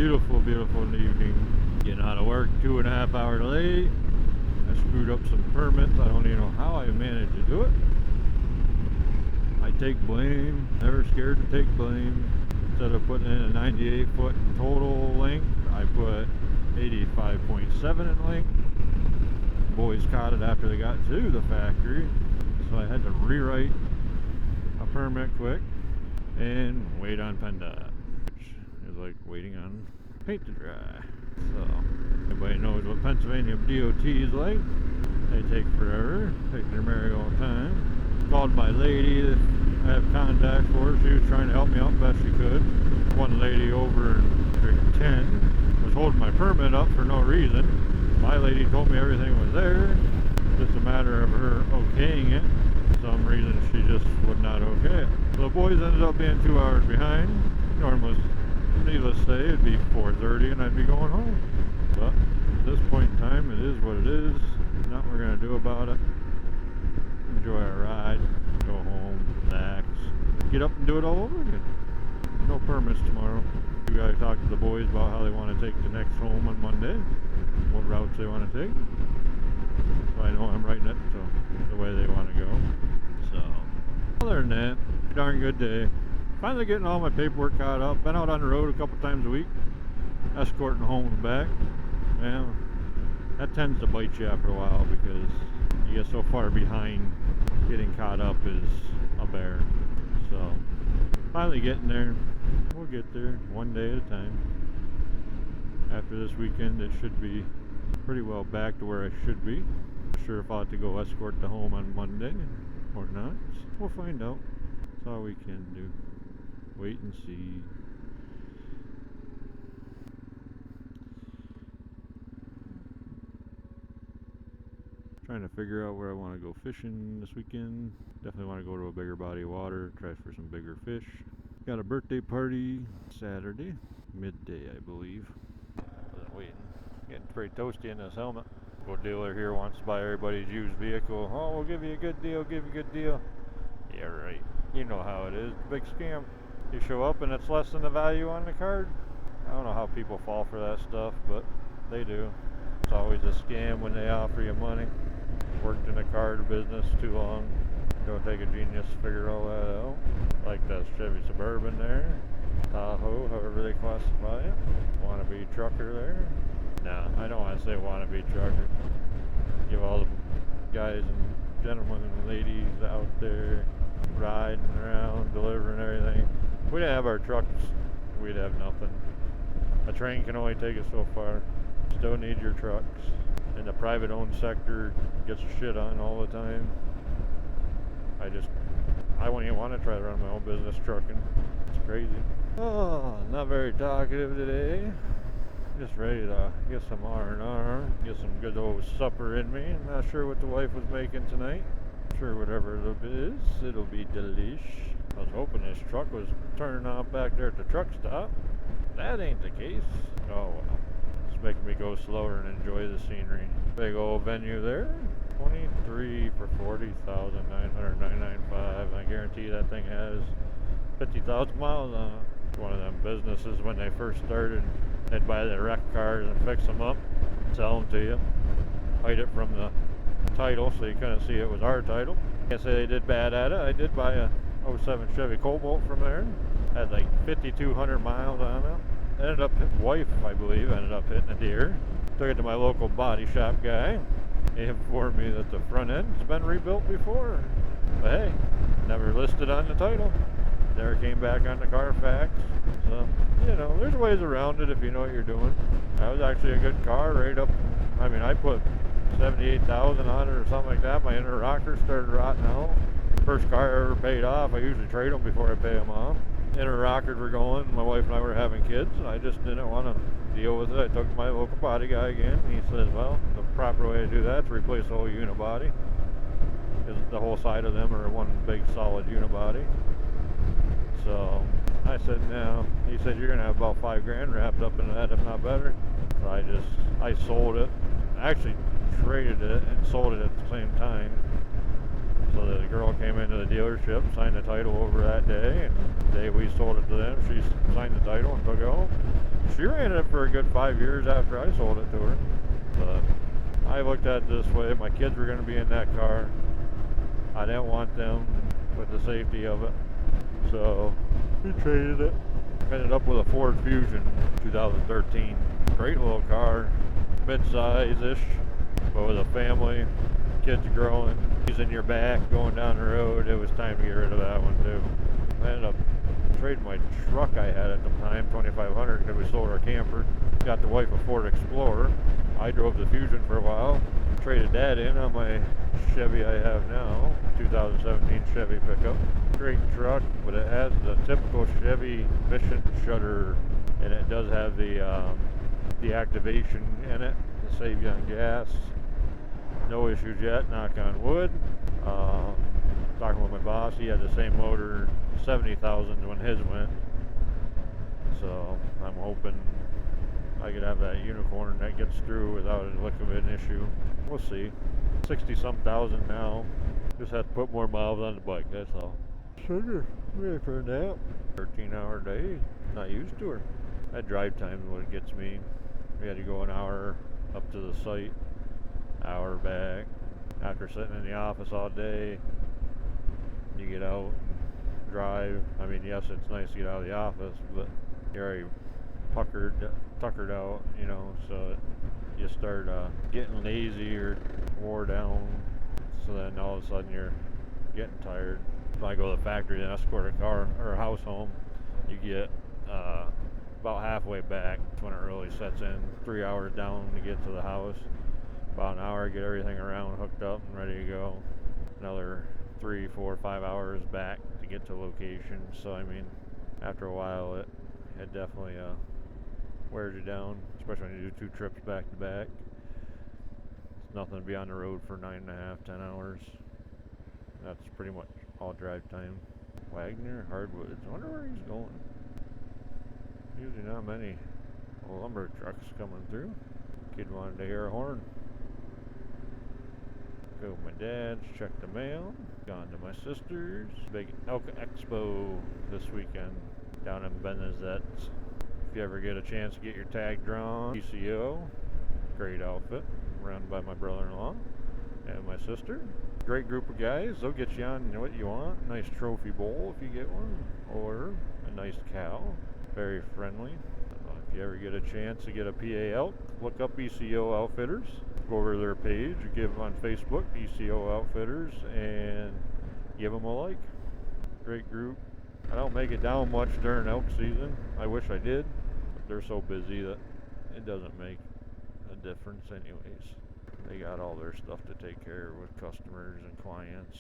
Beautiful, beautiful evening. Getting out of work 2.5 hours late. I screwed up some permits. I don't even know how I managed to do it. I take blame. Never scared to take blame. Instead of putting in a 98-foot total length, I put 85.7 in length. The boys caught it after they got to the factory, so I had to rewrite a permit quick and wait on PennDOT, which is like waiting on paint to dry. So everybody knows what Pennsylvania DOT is like. They take forever, take their merry-old time. Called my lady that I have contact for. She was trying to help me out best she could. One lady over in District 10 was holding my permit up for no reason. My lady told me everything was there. Just a matter of her okaying it. For some reason she just would not okay it. So the boys ended up being 2 hours behind. Normally, needless to say, it'd be 4:30 and I'd be going home. But at this point in time, it is what it is. Nothing we're going to do about it. Enjoy our ride, go home, relax, get up and do it all over again. No permits tomorrow. You guys talk to the boys about how they want to take the next home on Monday, what routes they want to take. So I know I'm writing it so the way they want to go. So other than that, darn good day. Finally getting all my paperwork caught up. Been out on the road a couple times a week, escorting home and back. Well, that tends to bite you after a while because you get so far behind. Getting caught up is a bear. So finally getting there. We'll get there one day at a time. After this weekend, it should be pretty well back to where I should be. Not sure if I ought to go escort the home on Monday or not. We'll find out. That's all we can do. Wait and see. Trying to figure out where I want to go fishing this weekend. Definitely want to go to a bigger body of water, try for some bigger fish. Got a birthday party Saturday, midday I believe. Waiting, getting pretty toasty in this helmet. Go dealer here wants to buy everybody's used vehicle. Oh, we'll give you a good deal, give you a good deal. Yeah, right. You know how it is. Big scam. You show up and it's less than the value on the card. I don't know how people fall for that stuff, but they do. It's always a scam when they offer you money. Worked in the card business too long. Don't take a genius to figure all that out. Like that Chevy Suburban there. Tahoe, however they classify it. Wannabe trucker there. No, I don't want to say wannabe trucker. Give all the guys and gentlemen and ladies out there riding around, delivering everything. If we didn't have our trucks, we'd have nothing. A train can only take us so far. Still need your trucks. And the private owned sector gets shit on all the time. I wouldn't even want to try to run my own business trucking. It's crazy. Oh, not very talkative today. Just ready to get some R&R, get some good old supper in me. I'm not sure what the wife was making tonight. I'm sure whatever it is, it'll be delish. I was hoping this truck was turning on back there at the truck stop. That ain't the case. Oh well. Making me go slower and enjoy the scenery. Big old venue there. 23 for $40,999.95. I guarantee that thing has 50,000 miles on it. One of them businesses when they first started, they'd buy the wrecked cars and fix them up, sell them to you, hide it from the title so you couldn't see it was our title. Can't say they did bad at it. I did buy a 07 Chevy Cobalt from there. Had like 5,200 miles on it. Wife, I believe, ended up hitting a deer. Took it to my local body shop guy. He informed me that the front end's been rebuilt before. But hey, never listed on the title. Never came back on the Carfax. So, you know, there's ways around it if you know what you're doing. That was actually a good car right up. I mean, I put 78,000 on it or something like that. My inner rocker started rotting out. First car I ever paid off. I usually trade them before I pay them off. Inner rockers were going. My wife and I were having kids. I just didn't want to deal with it. I talked to my local body guy again. He says, well, the proper way to do that is to replace the whole unibody. Because the whole side of them are one big solid unibody. So I said, no. He said, you're going to have about $5,000 wrapped up in that, if not better. So I sold it. I actually traded it and sold it at the same time. So the girl came into the dealership, signed the title over that day, and the day we sold it to them, she signed the title and took it home. She ran it for a good 5 years after I sold it to her. But I looked at it this way, my kids were going to be in that car. I didn't want them with the safety of it. So we traded it. Ended up with a Ford Fusion 2013. Great little car, mid-size-ish, but with a family, kids growing. He's in your back going down the road. It was time to get rid of that one too. I ended up trading my truck I had at the time, 2500, because we sold our camper. Got the wife a Ford Explorer. I drove the Fusion for a while. Traded that in on my Chevy I have now, 2017 Chevy pickup. Great truck, but it has the typical Chevy mission shutter, and it does have the activation in it to save you on gas. No issues yet, knock on wood. Talking with my boss, he had the same motor, 70,000 when his went. So I'm hoping I could have that unicorn that gets through without a lick of an issue. We'll see. 60-some thousand now. Just have to put more miles on the bike, that's all. Sugar, ready for a nap. 13-hour day, not used to her. That drive time is what gets me. We had to go an hour up to the site, hour back. After sitting in the office all day, you get out and drive. I mean, yes, it's nice to get out of the office, but you're already tuckered out, you know, so you start getting lazy or wore down, so then all of a sudden you're getting tired. If I go to the factory and escort a car or a house home, you get about halfway back. That's when it really sets in. 3 hours down to get to the house. About an hour to get everything around hooked up and ready to go. Another 3, 4, 5 hours back to get to location. So I mean, after a while it definitely wears you down, especially when you do 2 trips back to back. It's nothing to be on the road for 9.5, 10 hours. That's pretty much all drive time. Wagner Hardwoods. I wonder where he's going. Usually not many lumber trucks coming through. Kid wanted to hear a horn. Go with my dad's, check the mail. Gone to my sister's. Big Elk Expo this weekend down in Benazet. If you ever get a chance to get your tag drawn, PCO, great outfit, run by my brother-in-law and my sister. Great group of guys. They'll get you on what you want. Nice trophy bowl if you get one, or a nice cow. Very friendly. If you ever get a chance to get a PA elk, look up ECO Outfitters. Go over to their page, or give them on Facebook, ECO Outfitters, and give them a like. Great group. I don't make it down much during elk season. I wish I did, but they're so busy that it doesn't make a difference anyways. They got all their stuff to take care of with customers and clients.